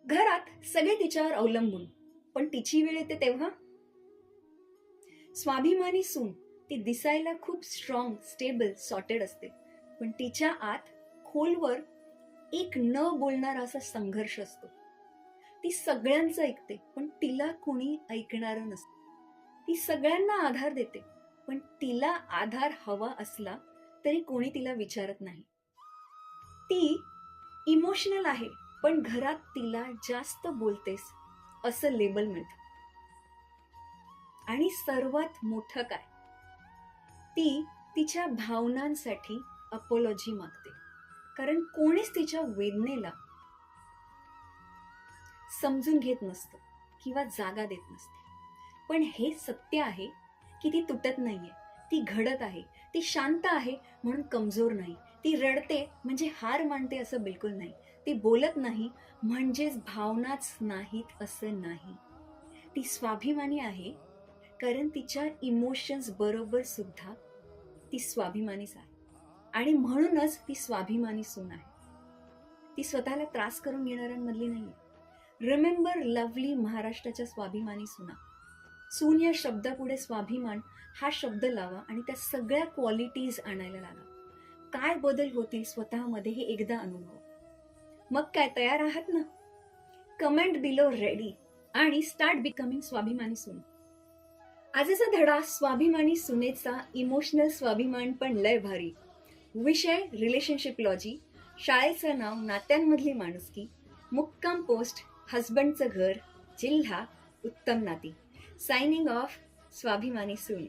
घरात सगळे तिच्यावर अवलंबून, पण तिची वेळ येते तेव्हा स्वाभिमानी सून ती दिसायला खूप स्ट्रॉंग, स्टेबल, सॉर्टेड असते, पण तिच्या आत खोलवर एक न बोलणारा असा संघर्ष असतो. ती सगळ्यांचं ऐकते, पण तिला कोणी ऐकणारं नसतं. ती सगळ्यांना आधार देते, पण तिला आधार हवा असला तरी कोणी तिला विचारत नाही. ती इमोशनल आहे, पण घरात तिला जास्त बोलतेस असं लेबल मिळतं. आणि सर्वात मोठं काय, ती तिच्या भावनांसाठी अपॉलॉजी मागते, कारण कोणीच तिच्या वेदनेला समजून घेत नसतं किंवा जागा देत नसते. पण हे सत्य आहे की ती तुटत नाहीये, ती घडत आहे, ती शांत आहे म्हणून कमजोर नाही, ती रडते म्हणजे हार मानते असं बिलकुल नाही, ती बोलत नाही म्हणजेच भावनाच नाहीत असं नाही. ती स्वाभिमानी आहे, कारण तिच्या इमोशन्स बरोबर सुद्धा ती स्वाभिमानीच आहे. आणि म्हणूनच ती स्वाभिमानी सून आहे. ती स्वतःला त्रास करून घेणाऱ्यांमधली नाहीये. रिमेंबर लवली महाराष्ट्राच्या स्वाभिमानी सुना. सून या शब्दापुढे स्वाभिमान हा शब्द लावा आणि त्या सगळ्या क्वालिटीज आणायला लागा. काय बदल होतील स्वतःमध्ये हे एकदा अनुभव. मग काय, तयार आहात ना? कमेंट बिलो रेडी आणि स्टार्ट बिकमिंग स्वाभिमानी सून. आजचा धडा स्वाभिमानी सुनेचा इमोशनल स्वाभिमान पण लय भारी. विषय रिलेशनशिप लॉजी. शाळेचं नाव नात्यांमधली माणुसकी. मुक्काम पोस्ट हजबंडचं घर. जिल्हा उत्तम नाती. सायनिंग ऑफ, स्वाभिमानी सून.